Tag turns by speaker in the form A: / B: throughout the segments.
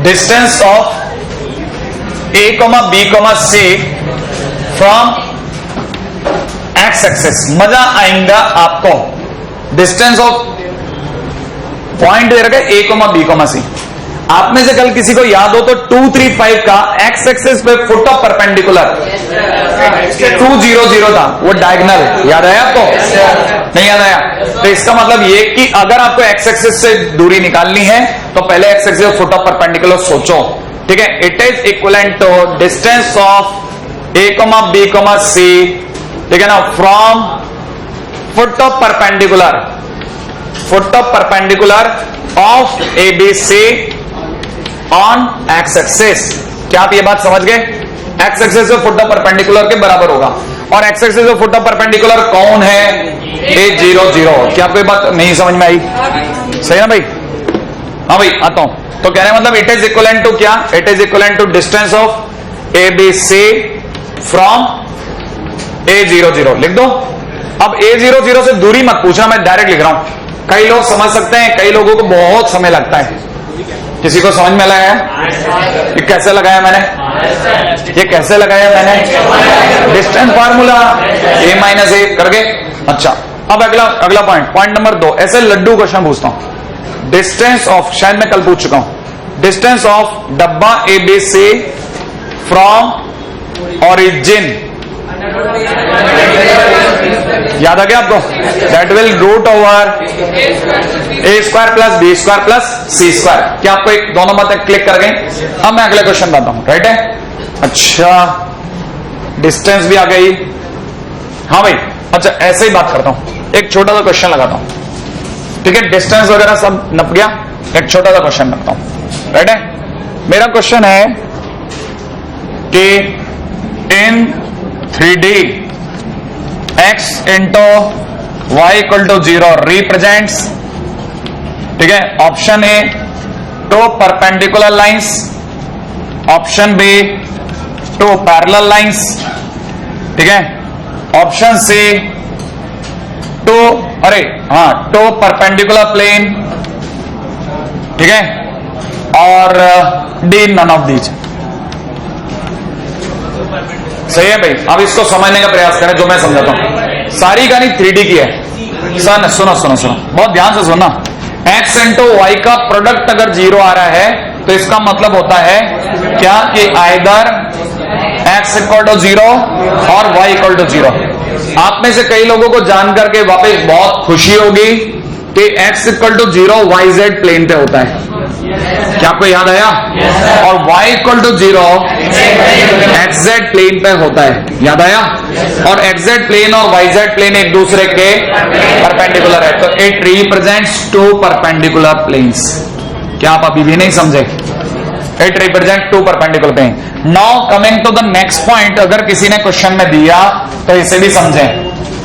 A: Distance of A, B, C from x axis. मजा आएगा आपको। डिस्टेंस ऑफ पॉइंट दे रखा है A, B, C। आप में से कल किसी को याद हो तो 235 का एक्स एक्सिस पे फुट ऑफ परपेंडिकुलर 200 था, वो डायगोनल। याद आया आपको? नहीं याद आया? तो इसका मतलब ये कि अगर आपको एक्स एक्सिस से दूरी निकालनी है तो पहले X axis foot of perpendicular सोचो, ठीक है। It is equivalent to distance of A, B, C, ठीक है ना, from foot of perpendicular of ABC on X axis. क्या आप ये बात समझ गए? एक्स एक्सिस से फुट ऑफ परपेंडिकुलर के बराबर होगा। और एक्स एक्सिस से फुट ऑफ परपेंडिकुलर कौन है? A00। क्या आपको ये बात नहीं समझ में आई? सही ना भाई? हाँ भाई, आता हूं। तो कहने मतलब इट इज इक्वलेंट टू क्या? It is equivalent to distance of ABC from A00। लिख दो। अब A00 से दूरी मत पूछना, मैं डायरेक्ट लिख रहा हूं। कई लोग समझ सकते हैं, कई लोगों को बहुत समय लगता है। किसी को समझ में लगाया? ये कैसे लगाया मैंने? ये कैसे लगाया मैंने? डिस्टेंस फार्मूला A-A करके। अच्छा, अब अगला पॉइंट नंबर 2। ऐसे लड्डू क्वेश्चन पूछता हूं। डिस्टेंस ऑफ, शायद मैं कल पूछ चुका हूं, डिस्टेंस ऑफ डब्बा ABC फ्रॉम ओरिजिन। याद आ गया आपको? That will root over A² plus B² plus C²। क्या आपको एक दोनों बातें क्लिक कर गई? अब मैं अगले क्वेश्चन बताता हूं, राइट है? अच्छा, डिस्टेंस भी आ गई। हाँ भाई, अच्छा ऐसे ही बात करता हूं, एक छोटा सा क्वेश्चन लगाता हूं, ठीक है। डिस्टेंस वगैरह सब नप गया, एक छोटा सा क्वेश्चन रखता हूं, राइट है? मेरा क्वेश्चन है कि in 3D x into y equal to 0 represents, ठीक है, option A 2 perpendicular lines, option B 2 parallel lines, ठीक है, ऑप्शन सी 2 परपेंडिकुलर प्लेन, ठीक है, और डी नन ऑफ दीज। सही है भाई? अब इसको समझने का प्रयास करें जो मैं समझाता हूं। सारी कहानी 3D की है। सुनो बहुत ध्यान से सुनना। x इंटू वाई का प्रोडक्ट अगर 0 आ रहा है तो इसका मतलब होता है क्या कि आइदर x इक्वल टू 0 और y इक्वल टू 0। आप में से कई लोगों को जानकर के वापस बहुत खुशी होगी कि x equal to 0 YZ plane पे होता है। क्या आपको याद आया? और y equal to 0 XZ plane पे होता है। याद आया? और XZ प्लेन और YZ प्लेन एक दूसरे के परपेंडिकुलर है, तो इट रिप्रेजेंट्स 2 परपेंडिकुलर प्लेन्स। क्या आप अभी भी नहीं समझे? It represent 2 perpendicular plane. Now coming to the next point, अगर किसी ने क्वेश्चन में दिया तो इसे भी समझें।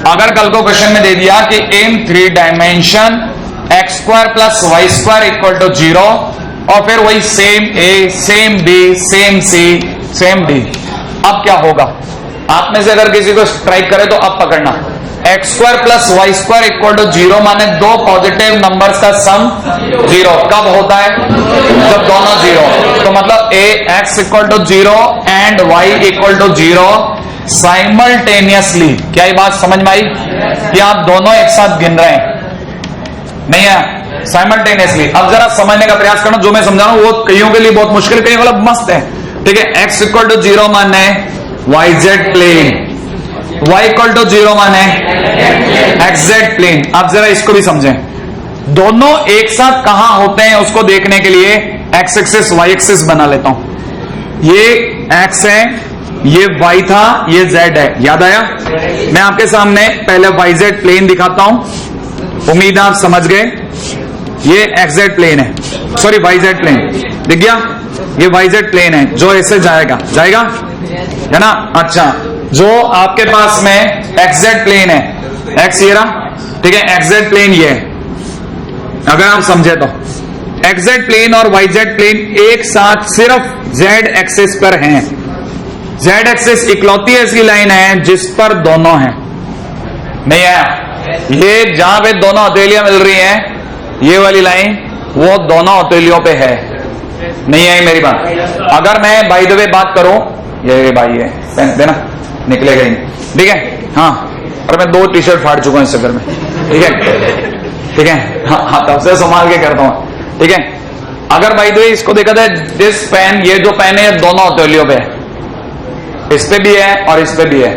A: अगर कल को क्वेश्चन में दे दिया कि in 3 dimension x² plus y² equal to 0 और फिर वही same A, same B, same C, same D, अब क्या होगा? आप में से अगर किसी को स्ट्राइक करे तो अब पकड़ना। x² plus y² equal to 0 माने 2 पॉजिटिव नंबर्स का सम 0। कब होता है? जब दोनों 0। तो मतलब x equal to 0 and y equal to 0 simultaneously. क्या ये बात समझ में आई कि आप दोनों एक साथ गिन रहे हैं? नहीं है, साइमल्टेनियसली। अब जरा समझने का प्रयास करना, जो मैं समझा रहा हूं वो कईयों के लिए बहुत मुश्किल, कईयों के लिए मस्त है, ठीक है। x इक्वल टू 0 माने YZ plane, y equal to 0 माने XZ प्लेन। अब जरा इसको भी समझें, दोनों एक साथ कहां होते हैं उसको देखने के लिए x एक्सिस y एक्सिस बना लेता हूं। ये x है, ये y था, ये z है। याद आया? मैं आपके सामने पहले YZ प्लेन दिखाता हूं, उम्मीद आप समझ गए। ये XZ प्लेन है, सॉरी YZ प्लेन दिख गया? ये YZ प्लेन है जो ऐसे जाएगा है ना? अच्छा, जो आपके पास में XZ प्लेन है, x ये रहा, ठीक है, XZ प्लेन ये है। अगर आप समझे तो XZ प्लेन और YZ प्लेन एक साथ सिर्फ Z एक्सिस पर हैं। Z एक्सिस इकलौती ऐसी लाइन है जिस पर दोनों हैं। नहीं आया? ये जहां पे दोनों हथेलियां मिल रही हैं, ये वाली लाइन वो दोनों हथेलियों पे है। नहीं आई मेरी बात? अगर मैं बाय द वे बात करूं, ये भाई है पेन देना, निकलेगा ही, ठीक है? हाँ, और मैं 2 टी शर्ट फाड़ चुका हूं इस चक्कर में, ठीक है? ठीक है, हाँ, तब से संभाल के करता हूं, ठीक है? अगर बाय द वे इसको देखा जाए, दिस पेन, ये जो पेन है दोनों हथेलियों पे है, इस पे भी है और इस पे भी है।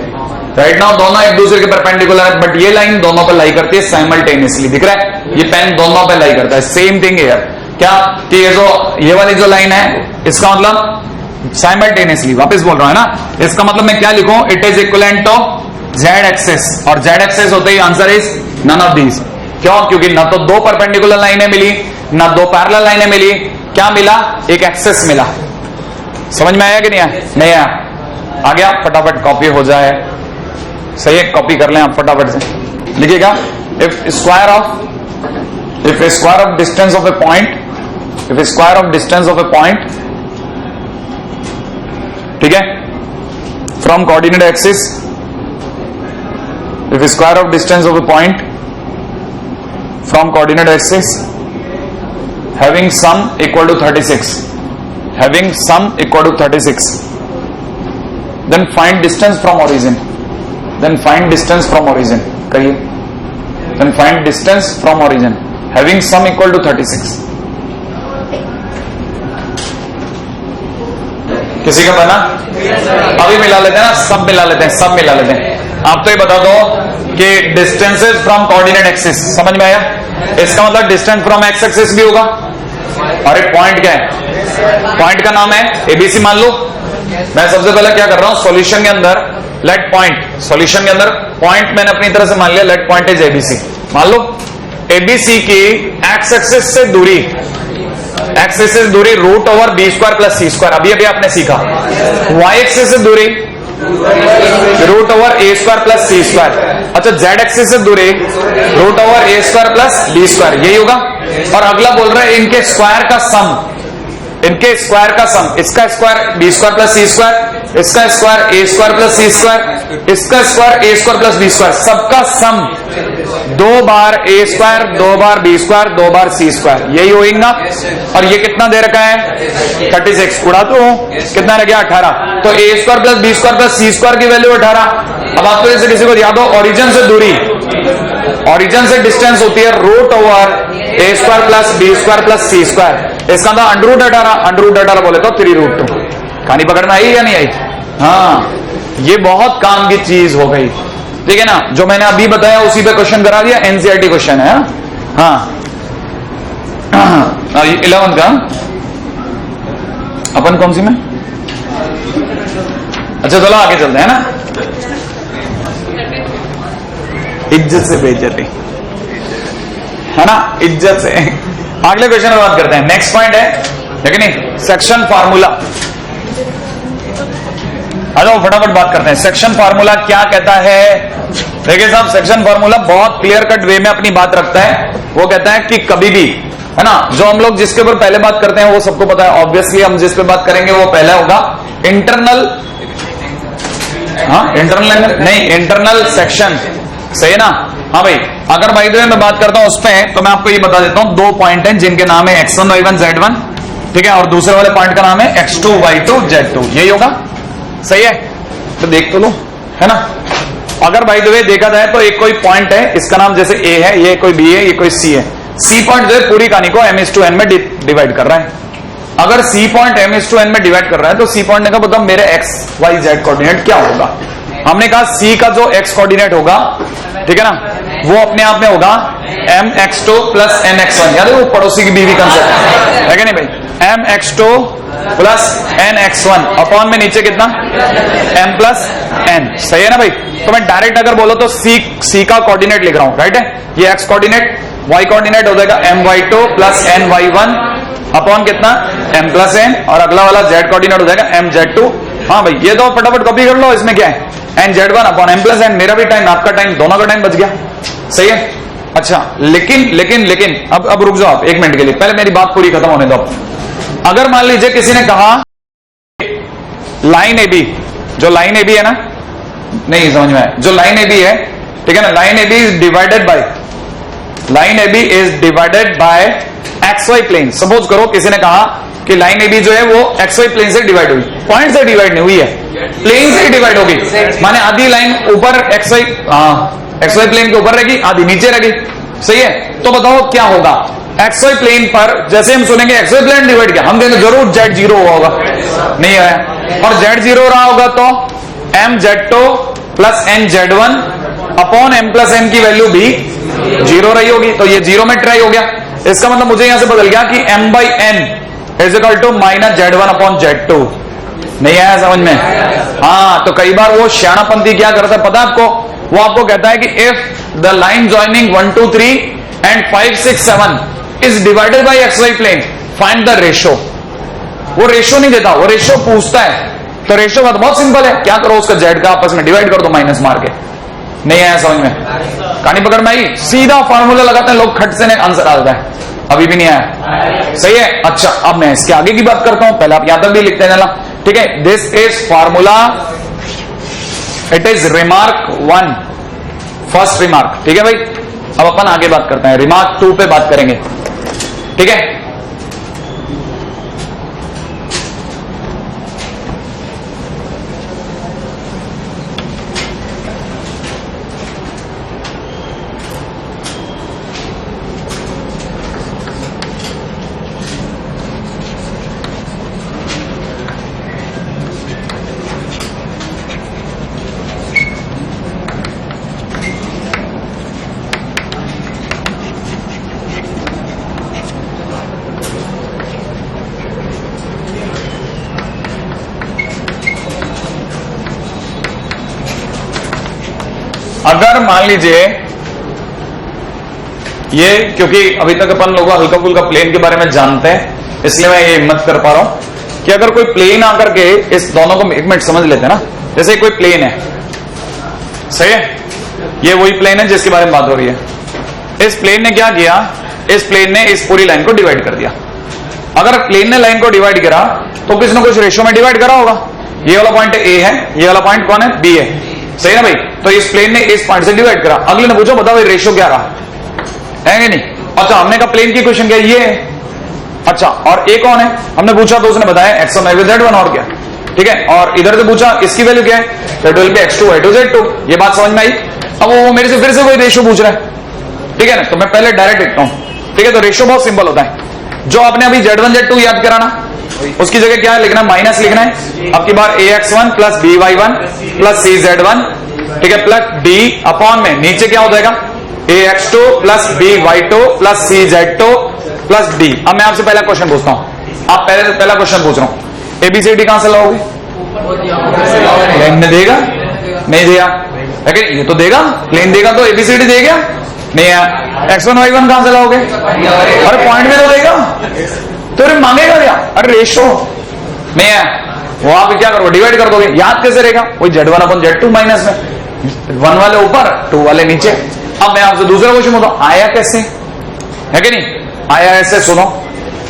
A: राइट नाउ दोनों एक दूसरे के परपेंडिकुलर है, बट ये लाइन दोनों पे लाई करती है साइमल्टेनियसली, दिख रहा है? ये पेन दोनों पे लाई करता है, सेम थिंग हियर। क्या कि ये वाली जो लाइन है, इसका मतलब साइमल्टेनियसली, वापस बोल रहा है ना, इसका मतलब मैं क्या लिखूं? It is equivalent to Z axis, और जेड एक्सेस होते ही answer is none of these. क्यों? क्योंकि ना तो 2 परपेंडिकुलर लाइनें मिली, ना 2 पैरेलल लाइनें मिली, क्या मिला? एक एक्सेस मिला। समझ में आया कि नहीं आया? नहीं आया? आ गया? फटाफट कॉपी हो जाए, सही है? कॉपी कर लें आप फटाफट से, लिखिएगा if square of distance of A point, if square of distance of A point, ठीक है, from coordinate axis, if square of distance of A point from coordinate axis having sum equal to 36, having sum equal to 36, then find distance from origin, then find distance from origin, कहिए, then find distance from origin having sum equal to 36। किसी का बना? अभी मिला लेते हैं ना, सब मिला लेते हैं, सब मिला लेते हैं। आप तो ये बता दो कि डिस्टेंसेस फ्रॉम कोऑर्डिनेट एक्सिस, समझ में आया? इसका मतलब डिस्टेंस फ्रॉम एक्स एक्सिस भी होगा, और एक पॉइंट क्या है? पॉइंट का नाम है एबीसी मान लो। मैं सबसे पहले क्या कर रहा हूं, सॉल्यूशन के अंदर लेट पॉइंट, सॉल्यूशन के अंदर पॉइंट मैंने अपनी तरह से मान लिया, लेट पॉइंट इज एबीसी। मान लो एबीसी की एक्स एक्सिस से दूरी, एक्स एक्सिस से दूरी root over B square plus C square, अभी अभी आपने सीखा। वाई एक्सिस से दूरी root over A square plus C square. अच्छा, जेड एक्सिस से दूरी root over A square plus B square, यही होगा। और अगला बोल रहा है इनके स्क्वायर का सम, इनके स्क्वायर का सम, इसका square B square plus C square, इसका स्क्वायर ए स्क्वायर प्लस सी स्क्वायर, इसका स्क्वायर ए स्क्वायर प्लस बी स्क्वायर, सबका सम 2 बार ए स्क्वायर, 2 बार बी स्क्वायर, 2 बार सी स्क्वायर, यही होगा। और ये कितना दे रखा है? 36, उड़ा तो कितना रह गया? 18। तो A square plus B square plus C square की वैल्यू 18। अब आपको जैसे किसी को याद हो, ओरिजिन से दूरी, ओरिजिन से डिस्टेंस होती है root over A square plus B square plus C square, इसका था अंडर रूट 18, अंडर रूट 18 बोले तो 3√2। कहानी पकड़ना आई या नहीं आई? हाँ, ये बहुत काम की चीज हो गई, ठीक है ना? जो मैंने अभी बताया उसी पे क्वेश्चन करा दिया, एनसीईआरटी क्वेश्चन है। हाँ, 11 का अपन कौन सी में? अच्छा चलो आगे चलते हैं ना, इज्जत से बेइज्जती, है ना? इज्जत से। अगले क्वेश्चन में बात करते हैं। नेक्स्ट पॉइंट है, लेकिन नहीं, सेक्शन फार्मूला। हेलो, फटाफट बात करते हैं। सेक्शन फार्मूला क्या कहता है? देखिए साहब, सेक्शन फार्मूला बहुत क्लियर कट वे में अपनी बात रखता है। वो कहता है कि कभी भी, है ना, जो हम लोग जिसके ऊपर पहले बात करते हैं वो सबको पता है, ऑब्वियसली हम जिस पे बात करेंगे वो पहला होगा इंटरनल, हाँ इंटरनल नहीं, इंटरनल सेक्शन, सही है ना? हाँ भाई, अगर बाय द वे मैं बात करता हूं उस पे, तो मैं आपको ये बता देता हूं, 2 पॉइंट हैं जिनके नाम है x1 y1 z1, ठीक है, और दूसरे वाले पॉइंट का नाम है x2 y2 z2, यही होगा, सही है? तो देख तो लो, है ना? अगर बाय द वे देखा जाए तो एक कोई पॉइंट है, इसका नाम जैसे a है, ये कोई b है, ये कोई c है। c पॉइंट जो है पूरी कहानी को m/n में डिवाइड कर रहा है। अगर c पॉइंट m/n में डिवाइड कर रहा है तो c पॉइंट का मतलब मेरे x y z कोऑर्डिनेट क्या होगा? हमने कहा c का जो x कोऑर्डिनेट होगा, ठीक है ना, वो अपने आप में होगा mx2 प्लस nx1। याद है वो पड़ोसी की बीवी कंसेप्ट है कि नहीं भाई? mx2 प्लस nx1 अपॉन में नीचे कितना? m प्लस n, सही है ना भाई? तो मैं डायरेक्ट अगर बोलो तो c का कोऑर्डिनेट लिख रहा हूं, राइट है? ये x कोऑर्डिनेट, y कोऑर्डिनेट हो जाएगा my2 प्लस ny1 अपॉन कितना? m प्लस n, और अगला वाला z कोऑर्डिनेट हो जाएगा mz2। हाँ भाई, ये तो फटाफट कॉपी कर लो, इसमें क्या है? nz1 upon m plus n। मेरा भी टाइम, आपका टाइम, दोनों का टाइम बच गया, सही है? अच्छा, लेकिन अब रुक जाओ आप 1 मिनट के लिए, पहले मेरी बात पूरी खत्म होने दो। अगर मान लीजिए किसी ने कहा लाइन AB, जो लाइन AB है ना, नहीं समझ में आया, जो लाइन AB है, ठीक है ना, line AB is divided by, line AB is divided by XY plane. Suppose करो किसी ने कहा कि लाइन ए बी जो है वो एक्स वाई प्लेन से डिवाइड हुई, पॉइंट से डिवाइड नहीं हुई है, प्लेन से डिवाइड होगी, माने आधी लाइन ऊपर एक्स वाई प्लेन के ऊपर रहेगी, आधी नीचे रहेगी, सही है। तो बताओ क्या होगा, एक्स वाई प्लेन पर जैसे हम सुनेंगे एक्स वाई प्लेन डिवाइड किया, हम कहेंगे जरूर जेड जीरो हुआ होगा, नहीं आया, और जेड जीरो रहा होगा तो M Z two plus N Z one upon M plus N की वैल्यू भी जीरो रही होगी, तो ये जीरो में ट्राई हो गया। इसका मतलब मुझे यहां से बदल गया कि M by N is equal to minus Z one upon Z two, नहीं आया समझ में? हाँ, तो कई बार वो श्याणापंथी क्या करता है पता है आपको, वो आपको कहता है कि if the line joining 1 2 3 and 5 6 7 is divided by X Y plane, find the ratio. वो रेशो नहीं देता, वो रेशो पूछता है, तो रेशो का तो बहुत सिंपल है, क्या करो उसका जेड का आपस में डिवाइड कर दो माइनस मार के, नहीं आया समझ में? कहानी पकड़ में आई, सीधा फॉर्मूला लगाते हैं लोग, खट से आंसर आ जाता है, अभी भी नहीं आया, सही है। अच्छा, अब मैं इसके आगे की बात करता हूं, पहले आप यहां तक भी लिखते हैं, ठीक है। This is formula, it is remark 1, first remark, ठीक है भाई। अब अपन आगे बात करते हैं, रिमार्क 2 पे बात करेंगे, ठीक है। अगर मान लीजिए ये, क्योंकि अभी तक अपन लोग हल्का फुल्का प्लेन के बारे में जानते हैं, इसलिए मैं ये हिम्मत कर पा रहा हूं कि अगर कोई प्लेन आकर के इस दोनों को एक मिनट समझ लेते हैं ना, जैसे कोई प्लेन है, सही है, ये वही प्लेन है जिसके बारे में बात हो रही है। इस प्लेन ने क्या किया, इस प्लेन ने इस पूरी लाइन को डिवाइड कर दिया। अगर प्लेन ने लाइन को डिवाइड करा तो किसी ने कुछ रेशो में डिवाइड करा होगा, ये वाला पॉइंट ए है, ये वाला पॉइंट कौन है, बी है, सही ना भाई। तो इस प्लेन ने इस पॉइंट से डिवाइड करा, अगले ने पूछा बताओ रेशियो क्या रहा है कि नहीं। अच्छा, हमने कहा प्लेन की क्वेश्चन क्या ये है, अच्छा, और ए कौन है, हमने पूछा तो उसने बताया X one Y Z one, और क्या, ठीक है। और इधर से पूछा इसकी वैल्यू क्या है, तो will be x2 y2 z2, ये बात समझ में आई। अब वो मेरे से फिर से कोई रेशियो पूछ रहा है, ठीक है ना, तो मैं पहले डायरेक्ट लिखता हूं, ठीक है। तो रेशियो बहुत सिंपल होता है, जो आपने अभी z1 z2 याद कराना, उसकी जगह क्या लिखना, माइनस लिखना है। अब की बार ax1 plus by1 plus cz1, ठीक है, प्लस d अपॉन में नीचे क्या हो जाएगा, ax2 plus by2 plus cz2 plus d। अब मैं आपसे पहला क्वेश्चन पूछता हूं, आप पहला क्वेश्चन पूछ रहा हूं, एबीसीडी कहां से लाओगे, प्लेन में देगा, नहीं दिया, लेकिन ये तो देगा, प्लेन देगा तो एबीसीडी दे गया, नहीं है। x1 y1 कहां से लाओगे, अरे पॉइंट में तो देगा, तो अरे मांगेगा क्या, अरे रेशो नहीं है, वो आप क्या करोगे, डिवाइड कर दोगे, याद कैसे रहेगा, वही z1 अपन z2 माइनस में, 1 वाले ऊपर 2 वाले नीचे। अब मैं आपसे दूसरा क्वेश्चन बोलता हूं, आया कैसे, है कि नहीं, आया ऐसे, सुनो,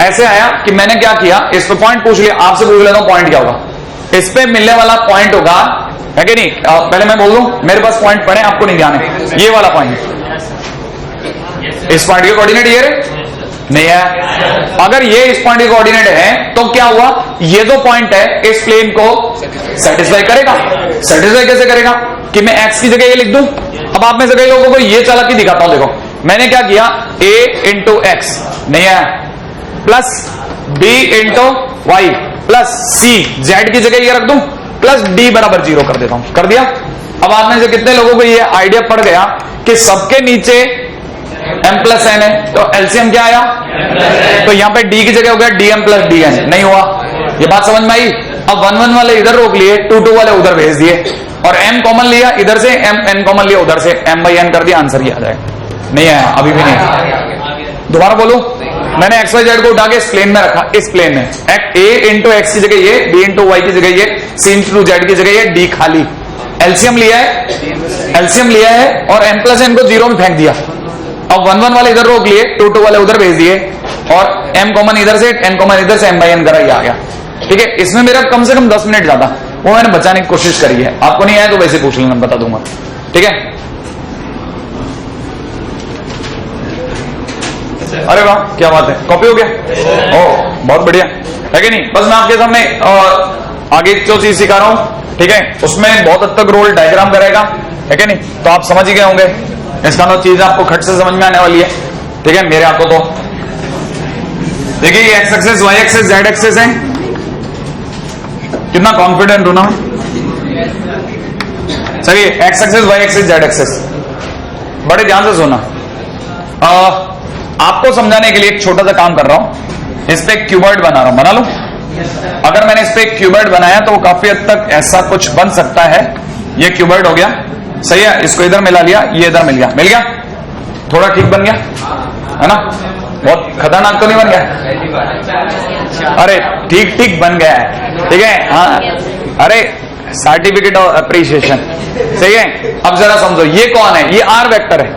A: ऐसे आया कि मैंने क्या किया, इस पे पॉइंट पूछ लिया, आपसे पूछ लेता हूं पॉइंट क्या होगा, इस पे मिलने वाला पॉइंट होगा, है कि नहीं। पहले मैं बोल दूं, मेरे पास पॉइंट पड़े, आपको नहीं ध्यान है, ये वाला पॉइंट, इस पॉइंट के कोऑर्डिनेट ये रहे, नहीं है। अगर ये इस पॉइंट के कोऑर्डिनेट है तो क्या हुआ, ये जो पॉइंट है इस प्लेन को सेटिस्फाई करेगा। सेटिस्फाई कैसे करेगा कि मैं x की जगह ये लिख दूं। अब आप में से कई लोगों को ये चालाकी दिखाता हूं, देखो मैंने क्या किया, a इंटू एक्स, नहीं है, plus b into Y plus c, z की जगह ये रख दूं, प्लस d बराबर 0 कर देता हूं, कर दिया। अब आप में से कितने लोगों को ये आइडिया पड़ गया कि सबके नीचे m प्लस n है, तो एलसीएम क्या आया, तो यहां पे d की जगह हो गया dm प्लस dn, नहीं हुआ, ये बात समझ में आई। अब 1 1 वाले इधर रोक लिए, 2 2 वाले उधर भेज दिए, और m कॉमन लिया इधर से, n कॉमन लिया उधर से, m बाई n कर दिया, आंसर ही आ जाए, नहीं आया, अभी भी नहीं आया। दोबारा बोलो, मैंने एक्स वाई जेड को उठा के इस प्लेन में रखा, इस प्लेन में a इंटू एक्स की जगह ये, b इंटू वाई की जगह ये, c इंटू जेड की जगह ये, d खाली, एलसीएम लिया है और m प्लस n को 0 में फेंक दिया। अब 1 1 वाले इधर रोक लिए, 2 2 वाले उधर भेज दिए, और m कॉमन इधर से, n कॉमन इधर से, m बाई n करा, ये आ गया, ठीक है। इसमें मेरा कम से कम 10 मिनट ज्यादा, वो मैंने बचाने की कोशिश करी है, आपको नहीं आया तो वैसे पूछ लेना, बता दूंगा, ठीक है। अरे वाह क्या बात है, कॉपी हो गया, ओ बहुत बढ़िया। है कि नहीं? बस मैं आपके सामने आगे जो चीज सिखा रहा हूं, ठीक है, उसमें बहुत हद तक रोल डायग्राम करेगा, है कि नहीं? तो आप समझ ही गए होंगे, इसका मतलब चीज आपको खट से समझ में आने वाली है, ठीक है। मेरे हाथों तो देखिए ये X axes, Y axes, Z axes है। कितना कॉन्फिडेंट हूं ना सही। X axes, Y axes, Z axes, बड़े ध्यान से सुना। आपको समझाने के लिए एक छोटा सा काम कर रहा हूं, इस पे एक क्यूबॉइड बना रहा हूं, बना लो। अगर मैंने इस पे एक क्यूबॉइड बनाया तो वो काफी हद तक ऐसा कुछ बन सकता है। ये क्यूबॉइड हो गया, सही है। इसको इधर मिला लिया, ये इधर मिल गया, थोड़ा ठीक बन गया है ना? बहुत खतरनाक तो नहीं बन गया? अरे ठीक ठीक बन गया है, ठीक है। हाँ, अरे सर्टिफिकेट ऑफ अप्रिसिएशन, सही है। अब जरा समझो, ये कौन है? ये आर वेक्टर है।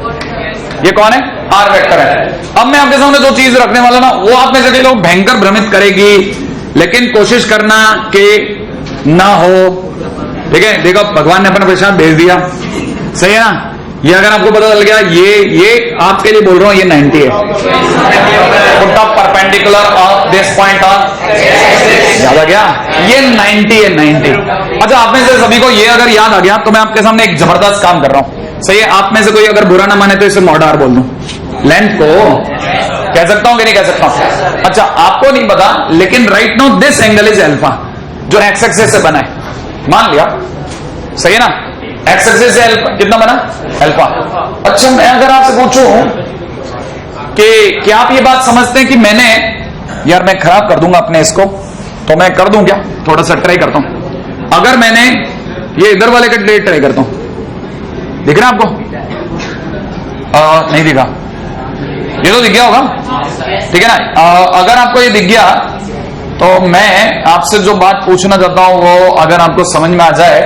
A: ये कौन है? आर वेक्टर है। अब मैं आपके सामने जो चीज रखने वाला ना, वो आप में से कई लोग भयंकर भ्रमित करेगी, लेकिन कोशिश करना कि ना हो, ठीक है। देखो भगवान ने अपना प्रसाद भेज दिया, सही है ना? ये अगर आपको पता चल गया, ये आपके लिए बोल रहा हूं, ये 90 है। Put up perpendicular of this point on, याद आ गया? ये 90 है, 90। अच्छा, आप में से सभी को ये अगर याद आ गया तो मैं आपके सामने एक जबरदस्त काम कर रहा हूं, सही है। आप में से कोई अगर बुरा ना माने तो इसे मॉडार बोल दूं, लेंथ को कह सकता हूं कि नहीं कह सकता हूं? अच्छा, आपको नहीं पता, लेकिन right now this angle is alpha, जो एक्स एक्सिस से बना है, मान लिया, सही है ना? एक्स एक्सिस से कितना बना? अल्फा। अच्छा, मैं अगर आपसे पूछूं कि क्या आप ये बात समझते हैं कि मैंने, यार मैं खराब कर दूंगा अपने इसको, तो मैं कर दूं क्या? थोड़ा सा ट्राई करता हूं। अगर मैंने ये इधर वाले का ट्राई करता हूं, दिख रहा है आपको? नहीं दिखा, ये तो दिख गया होगा, ठीक है ना? अगर आपको ये दिख गया तो मैं आपसे जो बात पूछना चाहता हूं वो अगर आपको समझ में आ जाए,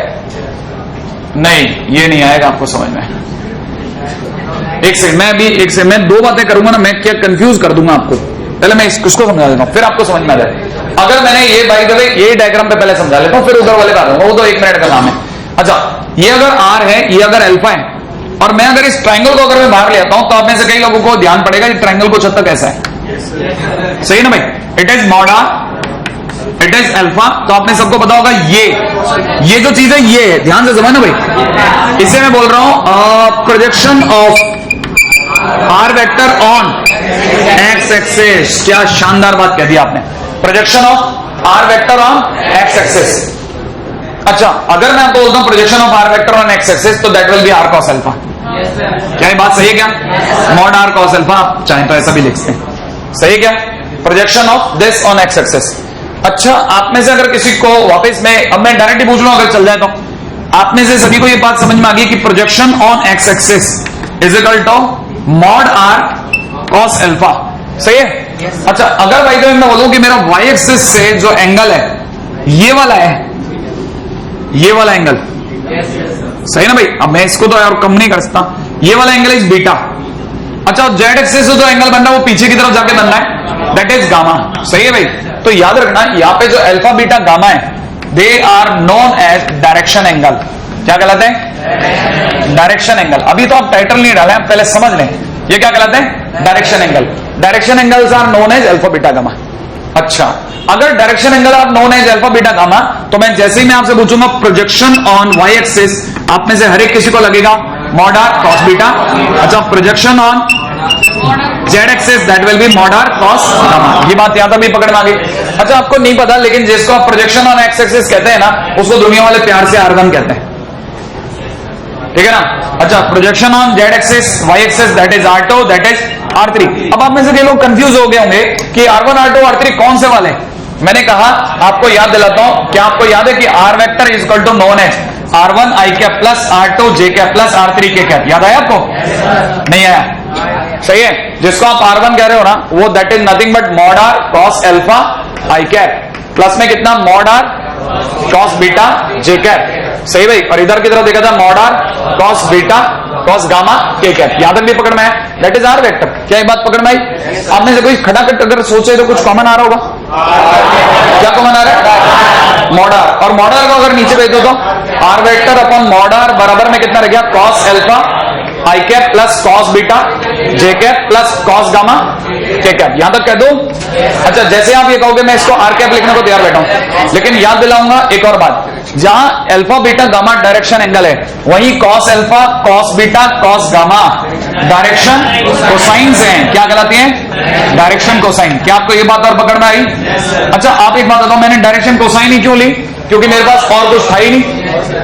A: नहीं ये नहीं आएगा आपको समझ में। एक सेकंड, मैं दो बातें करूंगा ना, मैं क्या कंफ्यूज कर दूंगा आपको। पहले मैं इसको समझा देता हूं, फिर आपको समझ में आ जाए। अगर मैंने ये बाई द वे ये डायग्राम पे पहले समझा लेता हूं, फिर उधर वाले का दूंगा, वो तो 1 मिनट का काम है। अच्छा, ये अगर आर है, ये अगर अल्फा है, और मैं अगर इस ट्रायंगल को अगर मैं बाहर ले आता हूं, तो आप में से कई लोगों को ध्यान पड़ेगा ये ट्रायंगल कुछ हद तक ऐसा है, सही ना भाई? It is mod R, it is alpha. तो आपने सबको पता होगा ये जो चीज है, ये है, ध्यान से समझना भाई। इसे मैं बोल रहा हूं projection of are vector on X axis. क्या शानदार बात कह दी आपने, projection of are vector on X axis. अच्छा, अगर मैं आपको बोलता हूं projection of are vector on X axis, तो that will be R cos alpha. क्या ये बात सही है? क्या मॉड आर कॉस अल्फा, आप चाहें तो ऐसा भी लिख सकते हैं, सही है क्या? Projection of this on X axis. अच्छा, आप में से अगर किसी को वापस अब मैं डायरेक्टली पूछ लूं, अगर चल जाए तो आप में से सभी को ये बात समझ में आ गई कि projection on X axis is equal to mod R cos alpha, सही है? अच्छा, अगर भाई मैं बोलूं कि मेरा वाई एक्सिस से जो एंगल है ये वाला है, ये वाला एंगल, सही ना भाई? अब मैं इसको तो और कम नहीं कर सकता, ये वाला एंगल इज बीटा। अच्छा, जेड एक्सिस से जो एंगल बन रहा है वो पीछे की तरफ जाके बन रहा है, दैट इज गामा, सही है भाई? तो याद रखना, यहां पे जो अल्फा बीटा गामा है, they are known as direction angle. क्या कहलाते हैं? Direction angle. अभी तो आप टाइटल नहीं डाले, आप पहले समझ लें ये क्या कहलाते हैं, direction angle. Direction angles are known as alpha beta gamma. अच्छा, अगर direction angle are known as alpha beta gamma, तो मैं जैसे ही मैं आपसे पूछूंगा प्रोजेक्शन ऑन वाई एक्सिस, आप में से हर एक किसी को लगेगा मॉड आर कॉस बीटा। अच्छा, projection on Z axis, that will be mod R cos gamma. ये बात यहां तक भी पकड़ में आ गई। अच्छा, आपको नहीं पता, लेकिन जिसको आप प्रोजेक्शन ऑन एक्स एक्सिस कहते हैं ना, उसको दुनिया वाले प्यार से R1 कहते हैं, ठीक है ना? अच्छा, projection on Z axis, Y axis, that is R2, that is R3। अब आप में से कई लोग कंफ्यूज हो गए होंगे कि R1, R2, R3 कौन से वाले? मैंने कहा आपको याद दिलाता हूं, क्या आपको याद है कि R vector is equal to known as R1 i cap plus R2 j cap plus R3 k cap. याद आया आपको? नहीं आया? सही है। जिसको आप R1 कह रहे हो ना, वो that is nothing but mod R cos alpha i cap plus में कितना mod R cos beta j cap, सही भाई? और इधर की तरफ देखा था mod R cos beta cos gamma k cap. याद भी पकड़ में है, दैट इज आर वेक्टर। क्या ये बात पकड़ में आई? आप में से कोई खटाखट अगर सोचे तो कुछ कॉमन आ रहा होगा? क्या कॉमन आ रहा है? Mod R. और मॉड आर को अगर नीचे भेज दो तो R vector upon mod R बराबर में कितना रह गया, cos alpha i cap plus cos beta j cap plus cos gamma K cap, यहां तक कह दूं? अच्छा, जैसे आप ये कहोगे मैं इसको आर कैप लिखने को तैयार बैठा हूं, लेकिन याद दिलाऊंगा एक और बात, जहां alpha beta gamma direction angle है, वहीं cos alpha cos beta cos gamma direction cosines हैं। क्या कहलाती हैं? Direction cosine. क्या आपको ये बात और पकड़ में आई? अच्छा, आप एक बात बताओ, मैंने डायरेक्शन कोसाइन ही क्यों ली? क्योंकि मेरे पास और कुछ था ही नहीं।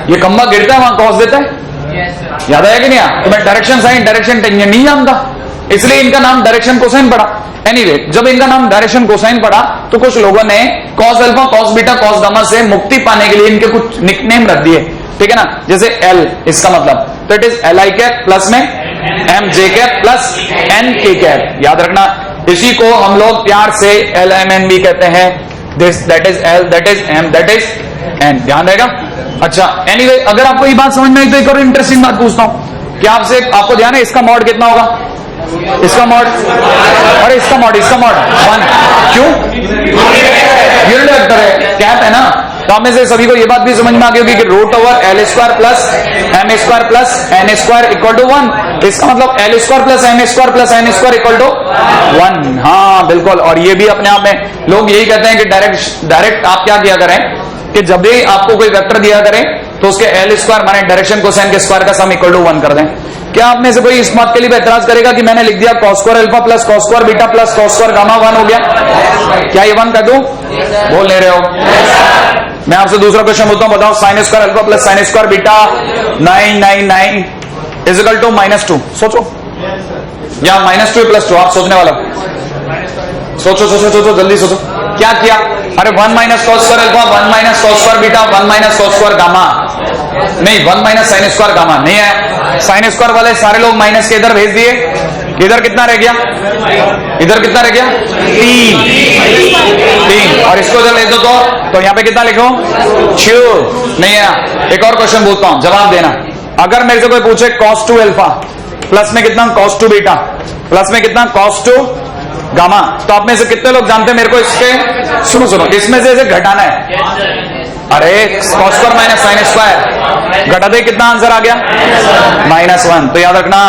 A: ये खंबा गिरता है वहां कॉस देता है, याद आया कि नहीं? तो मैं डायरेक्शन साइन डायरेक्शन टेंजेंट नहीं जानता, इसलिए इनका नाम डायरेक्शन कोसाइन पड़ा। एनीवे, जब इनका नाम डायरेक्शन कोसाइन पड़ा तो कुछ लोगों ने cos alpha cos beta cos gamma से मुक्ति पाने के लिए इनके कुछ निकनेम रख दिए, ठीक है ना? जैसे एल, इसका मतलब तो it is L I cap plus में M J cap plus N K cap. याद रखना, इसी को हम लोग प्यार से एल एम एन भी कहते हैं। This that is L, that is M, that is N. ध्यान रहेगा? अच्छा, एनीवे, अगर आपको ये बात समझ में आई तो एक और इंटरेस्टिंग बात पूछता हूं कि आपको ध्यान है इसका मॉड कितना होगा? इसका मॉड और इसका मॉड 1। क्यों? यूनिट वेक्टर है, कैप है ना। तो हमें से सभी को ये बात भी समझ में आ गई होगी कि root over L square plus M square plus N square equal to 1। इसका मतलब L square plus M square plus N square equal to 1। हाँ बिल्कुल। और ये भी अपने आप में लोग यही कहते हैं कि डायरेक्ट आप क्या किया करें कि जब भी आपको कोई वेक्टर दिया करें तो उसके एल स्क्वायर माने डायरेक्शन कोसाइन के स्क्वायर का सम इक्वल टू 1 कर दें। क्या आप में से कोई इस बात के लिए एतराज करेगा कि मैंने लिख दिया cos square alpha plus cos square beta plus cos square gamma 1 हो गया? क्या ये 1 कर दूं? बोल नहीं रहे हो? मैं आपसे दूसरा क्वेश्चन बोलता हूं, बताओ sine square alpha plus sine square beta 999 is equal to -2। सोचो, या -2 + 2, आप सोचने वाला सोचो सोचो सोचो जल्दी सोचो। क्या किया? अरे 1 minus cos square alpha 1 minus cos square beta 1 minus cos square gamma, नहीं 1 माइनस साइन स्क्वायर गामा नहीं है। साइन स्क्वायर वाले सारे लोग माइनस के इधर भेज दिए, इधर कितना रह गया? इधर कितना रह गया? 3। और इसको इधर ले दो तो यहाँ पे कितना लिखो? 6 नहीं है। एक और क्वेश्चन बोलता हूं, जवाब देना। अगर मेरे से कोई पूछे cos 2 अल्फा प्लस में कितना cos 2 बीटा प्लस में कितना cos 2 गामा, तो आप में से कितने लोग जानते हैं मेरे को इसके? सुनो इसमें से इसे घटाना है। अरे cos square minus sine square घटाते कितना आंसर आ गया? -1। तो याद रखना,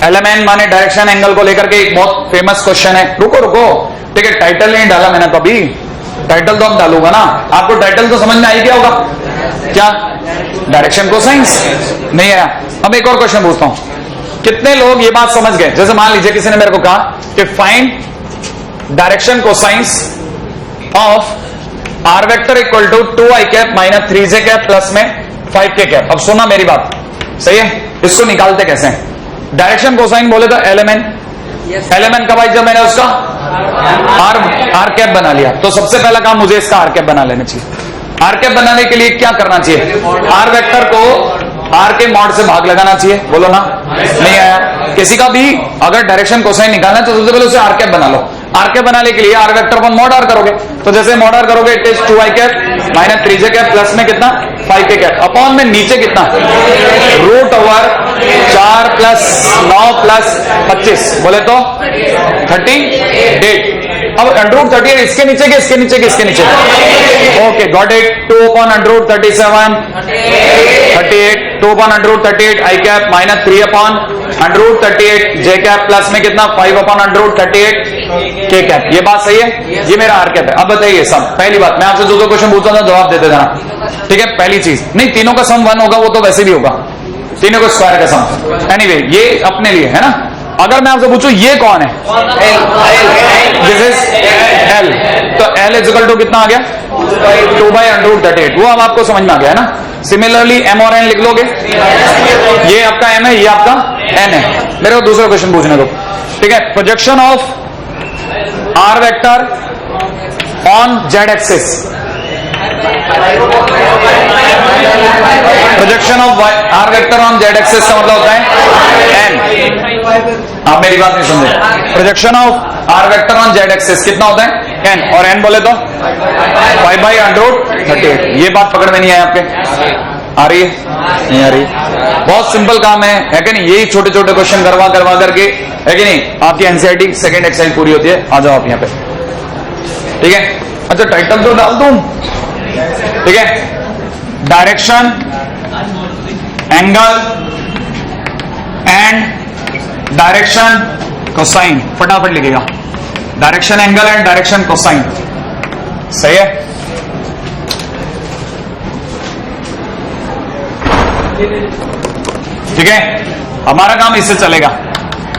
A: एलिमेंट माने डायरेक्शन एंगल को लेकर के एक बहुत फेमस क्वेश्चन है। रुको ठीक है, टाइटल नहीं डाला मैंने तो अभी, टाइटल तो अब डालूंगा ना। आपको टाइटल तो समझ में आई क्या होगा? क्या? डायरेक्शन कोसाइंस नहीं आया। अब एक और क्वेश्चन पूछता हूं, कितने लोग ये बात समझ गए? जैसे मान लीजिए किसी ने मेरे को कहा कि find direction cosines of are vector equal to 2i cap minus 3j cap plus में 5k कैप। अब सुना मेरी बात, सही है? इसको निकालते कैसे हैं? डायरेक्शन कोसाइन बोले तो एलिमेंट कब आई? जब मैंने उसका आर कैप बना लिया। तो सबसे पहला काम मुझे इसका आर कैप बना लेना चाहिए। आर कैप बनाने के लिए क्या करना चाहिए? आर वेक्टर को आर के मॉड से भाग लगाना चाहिए। बोलो ना, नहीं आया? किसी का भी अगर डायरेक्शन कोसाइन निकालना है तो सबसे पहले उसे आर कैप बना लो। आर कैप बनाने के लिए आर वेक्टर पर मॉड आर करोगे, तो जैसे मॉड आर करोगे it is 2i cap minus 3j cap plus में कितना? 5k कैप अपॉन में नीचे कितना? रूट ओवर 4 + 9 + 25 बोले तो 38। अब √38 इसके नीचे के इसके नीचे के इसके नीचे, okay got it. 2/√37 38 2/√38 i cap minus 3/√38 j cap plus में कितना? 5/√38 k कैप। ये बात सही है? ये मेरा आर कैप है। अब बताइए सब, पहली बात मैं आपसे दो क्वेश्चन पूछता था, जवाब देते जाना, ठीक है? पहली चीज, नहीं तीनों का सम 1 होगा, वो तो वैसे भी होगा, तीनों का स्क्वायर का सम। एनीवे ये अपने लिए है ना। अगर मैं आपसे पूछूं ये कौन है? This is L. तो एल इज इक्वल टू कितना आ गया? 2/√38। वो अब आपको समझ में आ गया है ना। सिमिलरली एम और एन लिख लोगे, ये आपका एम है, ये आपका एन है। मेरे को दूसरा क्वेश्चन पूछने दो, ठीक है? Projection of are vector on Z axis, projection of are vector on Z axis का मतलब होता है एन। आप मेरी बात नहीं समझे। Projection of are vector on Z axis कितना होता है? एन। और एन बोले तो 5/√38। ये बात पकड़ में नहीं है आपके? आ रही है? नहीं आ रही? बहुत सिंपल काम है कि नहीं? यही छोटे छोटे क्वेश्चन करवा करके है कि नहीं आपकी एनसीईआरटी सेकंड एक्सरसाइज पूरी होती है। आ जाओ आप यहाँ पे, ठीक है? अच्छा टाइटल तो डाल दूं, ठीक है? Direction angle and direction cosine, फटाफट लिखेगा। Direction angle and direction cosine. सही है। ठीक है, हमारा काम इससे चलेगा।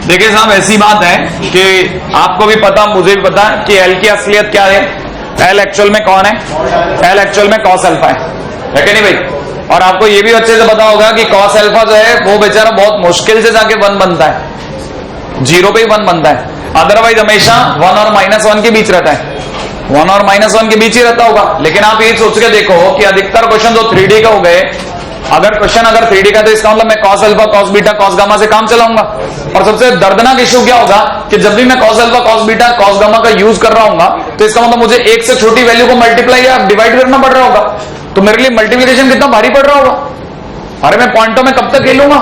A: देखिए साहब, ऐसी बात है कि आपको भी पता, मुझे भी पता कि एल की असलियत क्या है। एल एक्चुअल में कौन है? एल एक्चुअल में कॉस अल्फा है कि नहीं भाई? और आपको ये भी अच्छे से पता होगा कि कॉस अल्फा जो है वो बेचारा बहुत मुश्किल से जाके 1 बनता है, 0 पे ही 1 बनता है। अदरवाइज हमेशा 1 और -1 के बीच रहता है, 1 और -1 के बीच ही रहता होगा। लेकिन आप ये सोच के देखो कि अधिकतर क्वेश्चन जो 3D का हो गए, अगर 3D का, तो इसका मतलब मैं cos alpha, cos beta, cos gamma से काम चलाऊंगा। और सबसे दर्दनाक इश्यू क्या होगा कि जब भी मैं cos alpha, cos beta, cos gamma का यूज कर रहा हूँ, तो इसका मतलब मुझे 1 से छोटी वैल्यू को मल्टीप्लाई या डिवाइड करना पड़ रहा होगा। तो मेरे लिए मल्टीप्लिकेशन कितना भारी पड़ रहा होगा। अरे मैं पॉइंटों में कब तक खेलूंगा?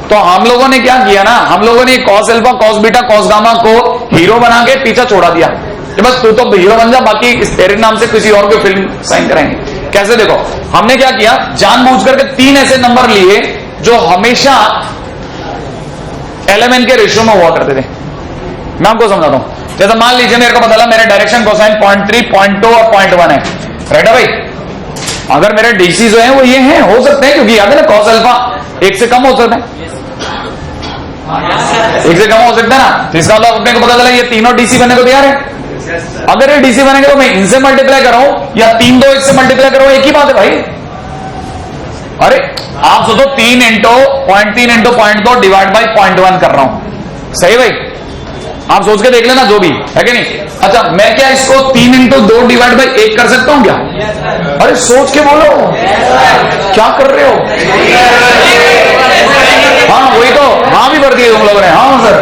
A: तो हम लोगों ने क्या किया ना, हम लोगों ने cos alpha, cos beta, cos gamma को हीरो बना के पीछा छोड़ा दिया कि बस तू तो हीरो बन जा, बाकी इस तेरे नाम से किसी और की फिल्म साइन कराएंगे। कैसे? देखो, हमने क्या किया, जानबूझ करके 3 ऐसे नंबर लिए जो हमेशा LMN के रेशियो में हुआ करते थे। मैं आपको समझाता हूं। जैसे मान लीजिए मेरे को पता चला मेरे डायरेक्शन कोसाइन 0.3, 0.2 और 0.1 है, राइट है भाई? अगर मेरे डीसी जो है वो ये हैं, हो सकते हैं, क्योंकि याद है ना कॉस अल्फा 1 से कम हो सकता है, 1 से कम हो सकता है ना। तो इसका मतलब अपने को पता चला ये तीनों डीसी बनने को तैयार है। अगर ये डीसी बनेंगे तो मैं इनसे मल्टीप्लाई कर रहा हूं या 3 2 1 से मल्टीप्लाई कर रहा हूं, एक ही बात है भाई। अरे आप सोचो 3 इंटू 0.3 इंटू 0.2 डिवाइड बाई 0.1 कर रहा हूं। सही भाई? आप सोच के देख लेना जो भी है कि नहीं। अच्छा, मैं क्या इसको 3 इंटू 2 डिवाइड बाई 1 कर सकता हूं क्या? अरे सोच के बोलो, क्या कर रहे हो? हाँ वही तो, हाँ भी भर दिए तुम लोगों ने। हाँ सर,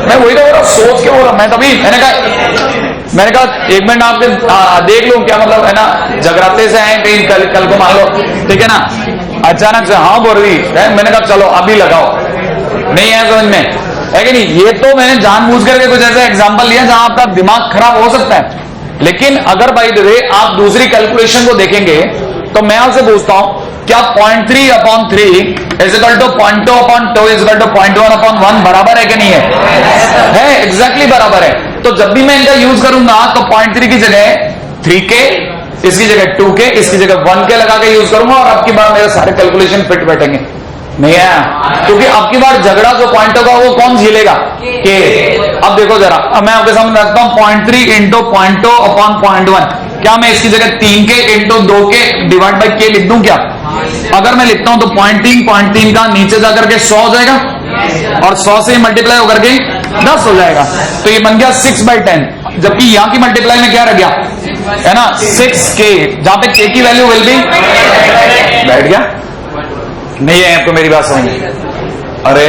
A: मैं वही तो बोल रहा, सोच के बोल रहा। मैं तभी मैंने कहा 1 मिनट आपके देख लूं क्या मतलब है ना, जगराते से आए कहीं कल को मान लो, ठीक है ना, अचानक से हाँ बोल रही है। मैंने कहा चलो अभी लगाओ, नहीं है समझ में, है कि नहीं? ये तो मैंने जानबूझ करके कुछ ऐसा एग्जांपल लिया जहां आपका दिमाग खराब हो सकता है। लेकिन अगर बाय द वे आप दूसरी कैलकुलेशन को देखेंगे तो मैं आपसे पूछता हूं, क्या 0.3/3 is equal to 0.2/2 is equal to 0.1/1 बराबर है कि नहीं है? एग्जैक्टली बराबर है। तो जब भी मैं इनका यूज करूंगा तो 0.3 की जगह 3K, इसकी जगह 2K, इसकी जगह 1K लगा के यूज करूंगा और अब की बार मेरे सारे कैलकुलेशन फिट बैठेंगे। नहीं है, क्योंकि अब की बार झगड़ा जो पॉइंट होगा वो कौन झेलेगा? के। अब देखो जरा, अब मैं आपके सामने रखता हूं 0.3 इंटू 0.2/0.1। क्या मैं इसकी जगह 3K into 2K divide by K लिख दूं क्या? अगर मैं लिखता हूं तो 0.3 का नीचे जाकर के 100 हो जाएगा और 100 से मल्टीप्लाई होकर के 10 हो जाएगा, तो ये बन गया 6/10। जबकि यहां की मल्टीप्लाई में क्या रह गया है ना, 6K, जहां पे K की वैल्यू विल बी, बैठ गया। नहीं है आपको मेरी बात समझ में? अरे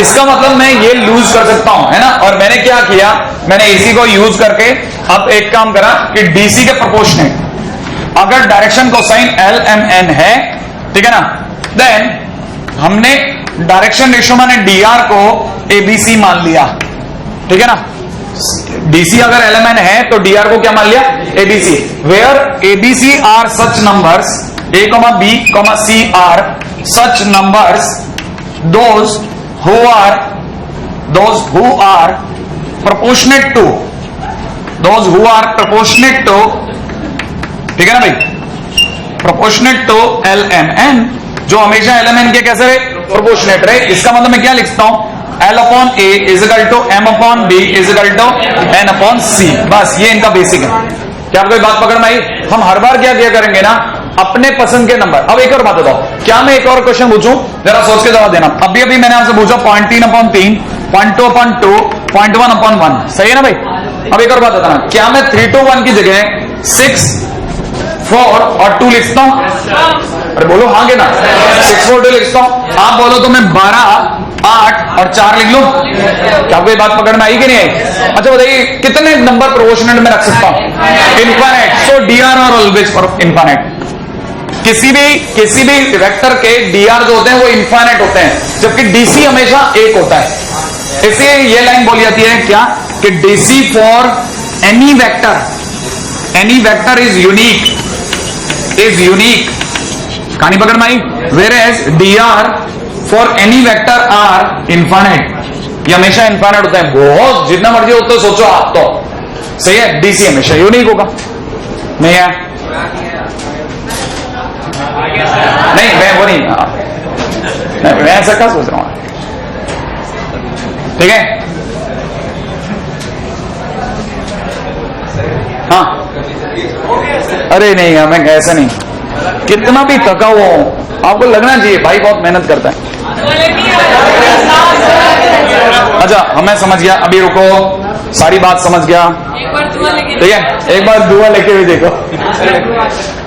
A: इसका मतलब मैं ये लूज कर सकता हूं, है ना। और मैंने क्या किया, मैंने इसी को यूज करके अब एक काम करा कि डीसी के प्रोपोर्शनेट अगर डायरेक्शन कोसाइन LMN है, ठीक है ना, देन हमने डायरेक्शन रेशियो माने DR को ABC मान लिया, ठीक है ना। DC अगर LMN है तो DR को क्या मान लिया? ABC, where ABC are such numbers, A, B, C are such numbers those who are proportionate to, ठीक है ना भाई, proportionate to LMN, जो हमेशा LMN के कैसे रहे? प्रोपोर्शनेट रहे। इसका मतलब मैं क्या लिखता हूं, L/A is equal to M/B is equal to N/C। बस ये इनका बेसिक है। क्या आपको बात पकड़ में आई? हम हर बार क्या किया करेंगे ना, अपने पसंद के नंबर। अब एक और बात बताओ, क्या मैं एक और क्वेश्चन पूछूं? जरा सोच के जवाब देना। अभी मैंने आपसे पूछा 0.3/3, 0.2/2, 0.1/1, सही है ना भाई? अब एक और बात बताना, क्या मैं 3 to 1 की जगह 6, 4 और 2 लिखता हूं? अरे बोलो हाँ के ना, 6, 4, 2 लिखता हूं। आप बोलो तो मैं 12, 8 और 4 लिख लूं? क्या आपको ये बात पकड़ में आई कि नहीं आई? अच्छा बताइए, कितने नंबर प्रोपोर्शनेट में रख सकता हूं? इनफाइनाइट। सो DR और ऑलवेज फॉर इनफाइनाइट। किसी भी वेक्टर के DR जो होते हैं वो इनफाइनाइट होते हैं, जबकि DC हमेशा 1 होता है। इसलिए ये लाइन बोली जाती है क्या, कि DC for any vector is unique. कहानी पकड़ में आई? Whereas DR for any vector are infinite. ये हमेशा इनफाइनाइट होता है, बहुत जितना मर्जी होता है सोचो आप तो, सही है। डीसी हमेशा यूनिक होगा, नहीं है? नहीं मैं वो नहीं, मैं ऐसा क्या सोच रहा हूं, ठीक है? हाँ, अरे नहीं मैं ऐसा नहीं, कितना भी थका हुआ हूं आपको लगना चाहिए भाई बहुत मेहनत करता है। अच्छा हमें समझ गया, अभी रुको, सारी बात समझ गया, ठीक है? एक बार दुआ लेके भी देखो,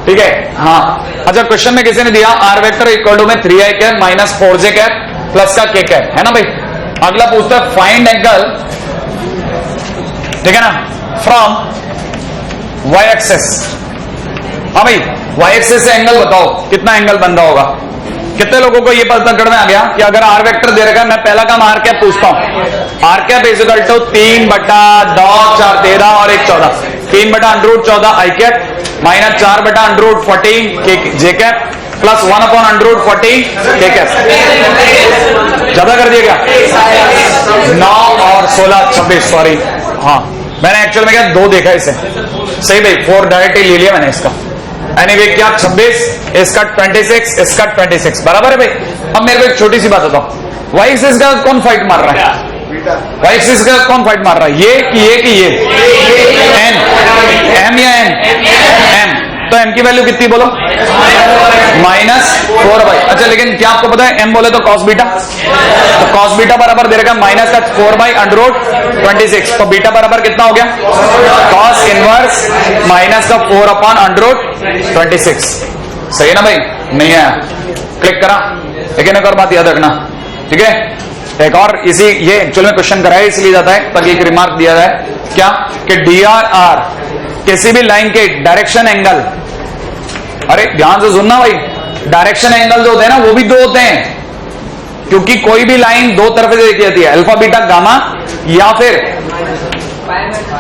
A: ठीक है? हाँ अच्छा, क्वेश्चन में किसी ने दिया आर वेक्टर इक्वल टू में 3i cap minus 4j cap plus का k कैप, है ना भाई? अगला पूछता है फाइंड एंगल, ठीक है ना, फ्रॉम y एक्सेस। हाँ भाई y एक्सेस से एंगल बताओ कितना एंगल बन रहा होगा। कितने लोगों को ये पता करने आ गया कि अगर आर वेक्टर दे रखा है, मैं पहला काम आर कैप पूछता हूं। आर कैप इक्वल टू 3/2 4 13 और 1 14, 3/√14 आई कैप माइनस 4/√14 जे कैप प्लस 1/√14 के कैप। ज्यादा कर दिया क्या? 9 और 16 26, सॉरी, हाँ मैंने एक्चुअल में क्या 2 देखा इसे, सही भाई 4 डायरेक्ट ही ले लिया मैंने इसका। एनीवे क्या 26, इसका 26, इसका 26 बराबर है भाई। अब मेरे को एक छोटी सी बात बताओ, वाई एक्सिस का कौन फाइट मार रहा है? वाई एक्सिस का कौन फाइट मार रहा है? ये कि ये एन, एम या एन? एम, तो एम की वैल्यू कितनी बोलो? -4 भाई। अच्छा लेकिन क्या आपको पता है एम बोले तो कॉस बीटा, तो कॉस बीटा बराबर दे रखा माइनस का 4/√26, तो बीटा बराबर कितना हो गया? कॉस इनवर्स माइनस का 4/√26, सही है ना भाई? नहीं है, क्लिक करा। लेकिन एक और बात याद रखना, ठीक है? एक और इसी, ये एक्चुअल में क्वेश्चन कराया इसलिए जाता है ताकि एक रिमार्क दिया जाए, क्या कि DRR किसी भी लाइन के डायरेक्शन एंगल, अरे ध्यान से सुनना भाई, डायरेक्शन एंगल जो होते हैं ना वो भी 2 होते हैं, क्योंकि कोई भी लाइन 2 तरफ से देखी जाती है, अल्फा बीटा गामा या फिर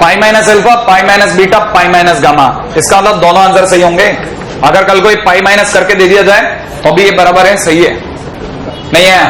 A: pi minus alpha pi minus beta pi minus gamma. इसका मतलब दोनों आंसर सही होंगे। अगर कल को पाई माइनस करके दे दिया जाए तो भी ये बराबर है, सही है, नहीं है?